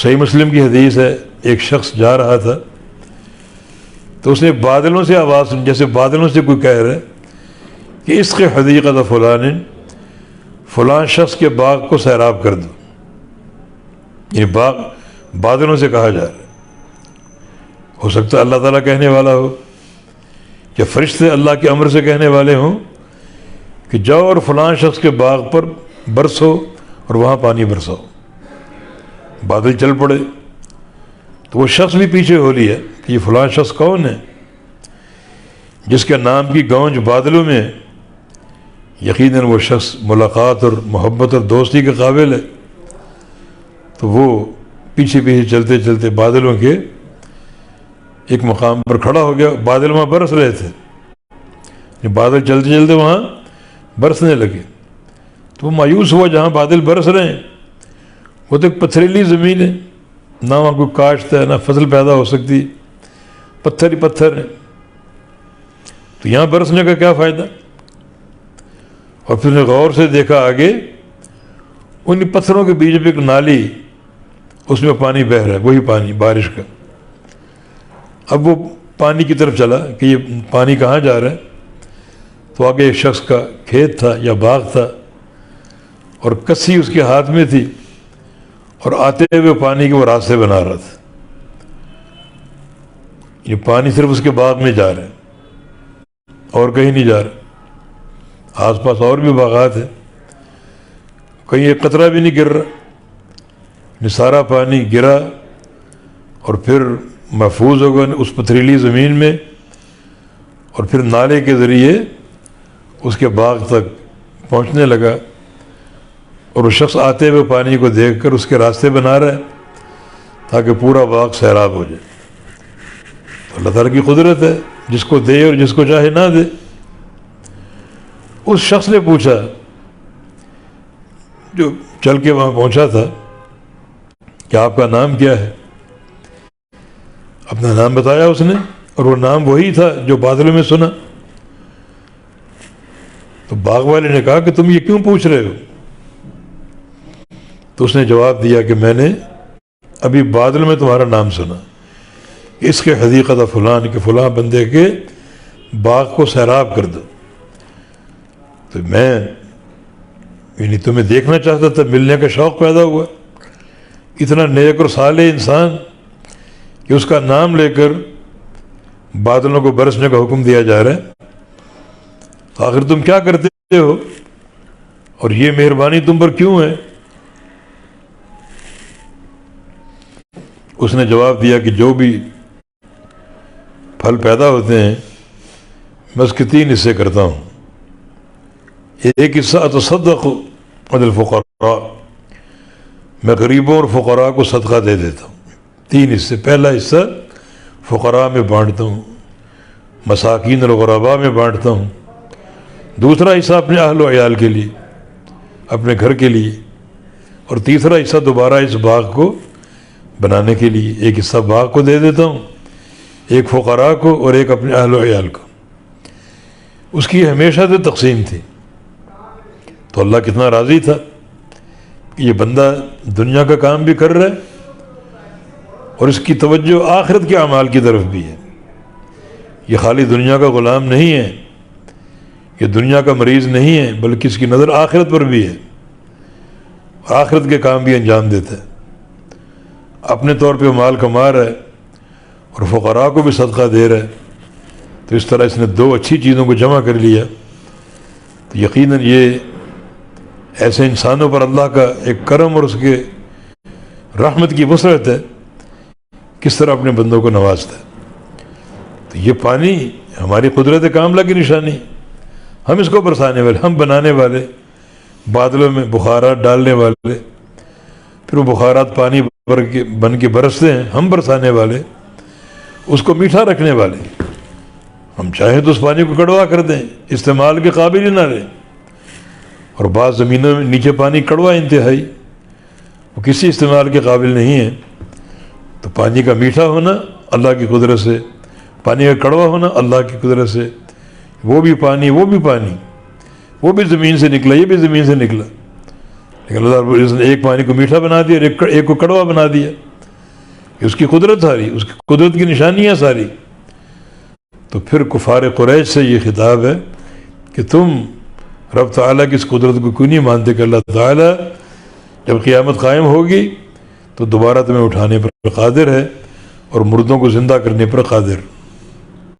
صحیح مسلم کی حدیث ہے، ایک شخص جا رہا تھا تو اس نے بادلوں سے آواز سنی، جیسے بادلوں سے کوئی کہہ رہا ہے کہ اسق حدیقۃ فلان، فلاں شخص کے باغ کو سیراب کر دو. یہ باغ بادلوں سے کہا جا رہا ہے. ہو سکتا ہے اللہ تعالیٰ کہنے والا ہو یا فرشتے اللہ کے امر سے کہنے والے ہوں کہ جاؤ اور فلاں شخص کے باغ پر برسو اور وہاں پانی برساؤ. بادل چل پڑے تو وہ شخص بھی پیچھے ہو لیا کہ یہ فلاں شخص کون ہے جس کے نام کی گونج بادلوں میں ہے. یقیناً وہ شخص ملاقات اور محبت اور دوستی کے قابل ہے. تو وہ پیچھے پیچھے چلتے چلتے بادلوں کے ایک مقام پر کھڑا ہو گیا. بادل وہاں برس رہے تھے، بادل چلتے چلتے وہاں برسنے لگے. تو وہ مایوس ہوا، جہاں بادل برس رہے ہیں وہ تو ایک پتھریلی زمین ہے، نہ وہاں کوئی کاشت ہے، نہ فصل پیدا ہو سکتی، پتھر ہی پتھر ہے. تو یہاں برسنے کا کیا فائدہ؟ اور پھر نے غور سے دیکھا آگے ان پتھروں کے بیچ میں ایک نالی، اس میں پانی بہہ رہا ہے، وہی پانی بارش کا. اب وہ پانی کی طرف چلا کہ یہ پانی کہاں جا رہا ہے. تو آگے ایک شخص کا کھیت تھا یا باغ تھا اور کسی اس کے ہاتھ میں تھی اور آتے ہوئے پانی کے وہ راستے بنا رہا تھا. یہ پانی صرف اس کے باغ میں جا رہا ہے اور کہیں نہیں جا رہا. آس پاس اور بھی باغات ہیں، کہیں ایک قطرہ بھی نہیں گر رہا. سارا پانی گرا اور پھر محفوظ ہوگا اس پتھریلی زمین میں اور پھر نالے کے ذریعے اس کے باغ تک پہنچنے لگا. اور وہ شخص آتے ہوئے پانی کو دیکھ کر اس کے راستے بنا رہا ہے تاکہ پورا باغ سیراب ہو جائے. تو اللہ تعالیٰ کی قدرت ہے، جس کو دے اور جس کو چاہے نہ دے. اس شخص نے پوچھا جو چل کے وہاں پہنچا تھا کہ آپ کا نام کیا ہے؟ اپنا نام بتایا اس نے، اور وہ نام وہی تھا جو بادلوں میں سنا. تو باغ والے نے کہا کہ تم یہ کیوں پوچھ رہے ہو؟ تو اس نے جواب دیا کہ میں نے ابھی بادل میں تمہارا نام سنا، اس کے حدیقۃ فلان، کہ فلاں بندے کے باغ کو سیراب کر دو. تو میں یعنی تمہیں دیکھنا چاہتا تھا، ملنے کا شوق پیدا ہوا. اتنا نیک اور صالح انسان کہ اس کا نام لے کر بادلوں کو برسنے کا حکم دیا جا رہا ہے. آخر تم کیا کرتے ہو اور یہ مہربانی تم پر کیوں ہے؟ اس نے جواب دیا کہ جو بھی پھل پیدا ہوتے ہیں میں اس کے 3 حصے کرتا ہوں. ایک حصہ اتصدق علی الفقراء، میں غریبوں اور فقراء کو صدقہ دے دیتا ہوں. 3 حصے. پہلا حصہ فقراء میں بانٹتا ہوں، مساکین اور غرباء میں بانٹتا ہوں. دوسرا حصہ اپنے اہل و عیال کے لیے، اپنے گھر کے لیے. اور تیسرا حصہ دوبارہ اس باغ کو بنانے کے لیے. ایک حصہ باغ کو دے دیتا ہوں، ایک فقراء کو اور ایک اپنے اہل و عیال کو. اس کی ہمیشہ سے تقسیم تھی. تو اللہ کتنا راضی تھا کہ یہ بندہ دنیا کا کام بھی کر رہا ہے اور اس کی توجہ آخرت کے اعمال کی طرف بھی ہے. یہ خالی دنیا کا غلام نہیں ہے، یہ دنیا کا مریض نہیں ہے، بلکہ اس کی نظر آخرت پر بھی ہے، آخرت کے کام بھی انجام دیتا ہے. اپنے طور پہ مال کما رہا ہے اور فقراء کو بھی صدقہ دے رہا ہے. تو اس طرح اس نے 2 اچھی چیزوں کو جمع کر لیا. تو یقیناً یہ ایسے انسانوں پر اللہ کا ایک کرم اور اس کے رحمت کی وسعت ہے، کس طرح اپنے بندوں کو نوازتا ہے. تو یہ پانی ہماری قدرت کاملہ کی نشانی، ہم اس کو برسانے والے، ہم بنانے والے، بادلوں میں بخارات ڈالنے والے، پھر وہ بخارات پانی بن کے برستے ہیں، ہم برسانے والے، اس کو میٹھا رکھنے والے. ہم چاہیں تو اس پانی کو کڑوا کر دیں، استعمال کے قابل ہی نہ رہے. اور بعض زمینوں میں نیچے پانی کڑوا انتہائی، وہ کسی استعمال کے قابل نہیں ہے. تو پانی کا میٹھا ہونا اللہ کی قدرت سے، پانی کا کڑوا ہونا اللہ کی قدرت سے. وہ بھی پانی وہ بھی زمین سے نکلا، یہ بھی زمین سے نکلا. لیکن اللہ رب العزت نے ایک پانی کو میٹھا بنا دیا اور ایک کو کڑوا بنا دیا. اس کی قدرت ساری، اس کی قدرت کی نشانیاں ساری. تو پھر کفار قریش سے یہ خطاب ہے کہ تم رب تعالیٰ کی اس قدرت کو کیوں نہیں مانتے کہ اللہ تعالیٰ جب قیامت قائم ہوگی تو دوبارہ تمہیں اٹھانے پر قادر ہے اور مردوں کو زندہ کرنے پر قادر.